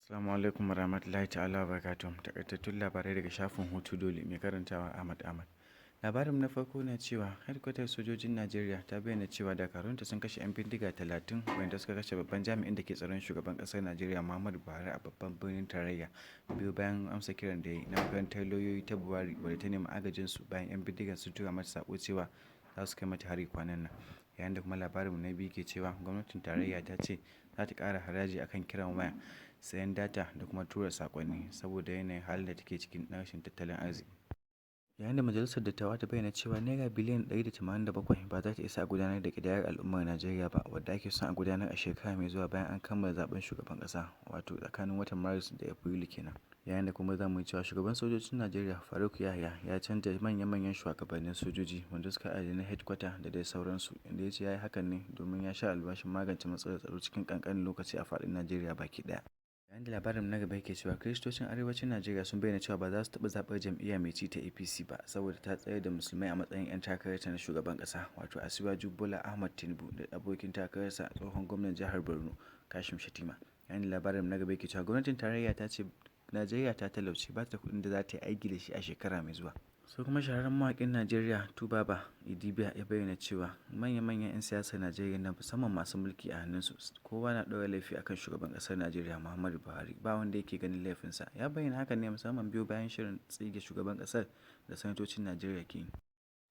Assalamu alaikum warahmatullahi ta'ala wabarakatuh. Takaitattun labarai daga shafin Hutu Dole mai karantawa Ahmad. Labarin na farko na cewa hedkwatar sojojin Najeriya ta bayyana cewa dakarunta sun kashe 'yan bindiga 30 wanda suka kashe babban jami'in da ke tsaron shugaban ƙasar Najeriya Muhammadu Buhari a babban birnin tarayya biyu bayan amsa kiran da ya yi na makarantar lauyoyi ta Buhari wadda ta nemi agajinsu bayan 'yan bindiga sun tura mata sako cewa za su kai mata hari kwanan nan. Yayin da kuma labarinmu na biyu ke cewa gwamnatin tarayya ta ce za ta ƙara haraji akan kiran waya, sayan data da kuma tura saƙonni saboda yanayin halin da take cikin na rashin tattalin arziki. Yayin da majalisar dattawa ta bayyana cewa naira biliyan 187 ba za ta isa a gudanar da ƙidayar al'ummar Najeriya ba wadda ake son a gudanar a shekara mai zuwa bayan an kammala zaben shugaban ƙasa wato tsakanin watan Maris da Afrilu kenan. Yayin da kuma za mu yi cewa shugaban sojojin Najeriya Faruk Yahaya ya canza manyan shugabannin sojoji wanda suka ajiye na hedkwata da dai sauransu, inda ya ce ya yi hakan ne domin ya sha alwashin magance matsalar tsaro cikin ƙanƙanin lokaci a faɗin Najeriya baki ɗaya. Yayin da labarin na gaba yake cewa kiristocin arewacin Najeriya sun bayyana cewa ba za su taɓa zaɓar jam'iyya mai ci ta APC ba saboda ta tsayar da musulmai a matsayin 'yan takararta na shugaban ƙasa wato Asiwaju Bola Ahmad Tinubu da abokin takararsa tsohon gwamnan jihar Borno Kashim Shettima. Yayin da labarin na gaba yake cewa gwamnatin tarayya ta ce Najeriya ta talauce ba ta kuɗin da za ta yi aiki da shi a shekara mai zuwa. Sai kuma shahararren mawaƙin Najeriya Tubaba Idibia ya bayyana cewa manyan 'yan siyasar Najeriya na musamman masu mulki a hannunsu kowa na ɗaura laifi akan shugaban ƙasar Najeriya Muhammadu Buhari ba wanda yake ganin laifinsa. Ya bayyana hakan ne musamman biyu bayan shirin tsige shugaban ƙasar da sanatocin Najeriya ke yi.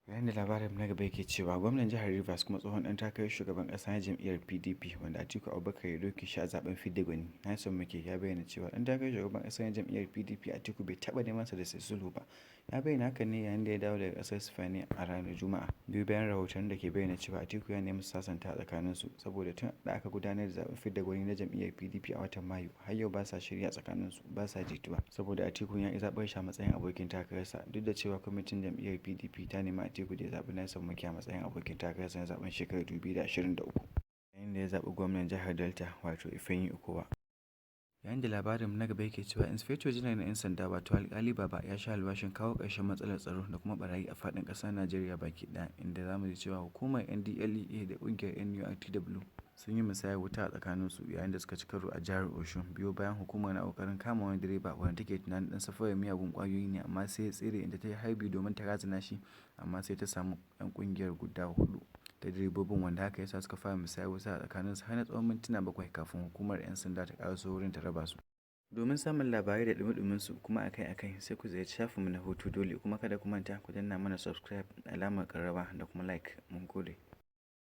Yayin da labarin na gaba yake cewa gwamnan jihar Rivers kuma tsohon ɗan takarar shugaban ƙasa na jam'iyyar PDP wanda Atiku Abubakar ya doke shi a zaben fidda gwani Nelson Muke ya bayyana cewa ɗan takarar shugaban ƙasa na jam'iyyar PDP Atiku bai taɓa neman sa da sai sulhu ba. Ya bayyana hakan ne yayin da ya dawo daga ƙasar Sifaniya a ranar Juma'a biyu bayan rahoton da ke bayyana cewa Atiku ya nemi sasanta a tsakaninsu saboda tun da aka gudanar da zaben fidda gwani na jam'iyyar PDP a watan Mayu har yau ba sa shirya tsakaninsu ba sa jituwa saboda Atiku ya ƙi zaɓar shi a matsayin abokin takararsa duk da cewa kwamitin jam'iyyar PDP ta nemi Atiku da ya zaɓi Nelson Muke a matsayin abokin takararsa na zaben shekarar 2023 yayin da ya zaɓi gwamnan jihar Delta wato Ifeanyi Ukowa. Yayin da labarin na gaba yake cewa Inspector General na 'yan sanda wato Alƙali Baba ya sha alwashin kawo ƙarshen matsalar tsaro da kuma barayi a faɗin ƙasar Najeriya baki ɗaya, inda za mu ji cewa hukumar NDLEA da ƙungiyar NURTW sun yi musayar wuta a tsakaninsu yayin da suka ci karo a jihar Osun biyo bayan hukumar na ƙoƙarin kama wani direba wanda take tunanin ɗan safarar miyagun ƙwayoyi ne amma sai ya tsere inda ta yi harbi domin ta razana shi amma sai ta samu 'yan ƙungiyar guda 4 da direbobin wanda haka yasa suka fara musayar wuta a tsakaninsu har na tsawon mintuna 7 kafin hukumar 'yan sanda ta ƙaraso wurin ta raba su. Domin samun labarai da dumi-duminsu kuma akai-akai sai ku ziyarci shafinmu na Hutu Dole kuma kada ku manta ku danna mana subscribe alamar ƙararrawa da kuma like. Mun gode.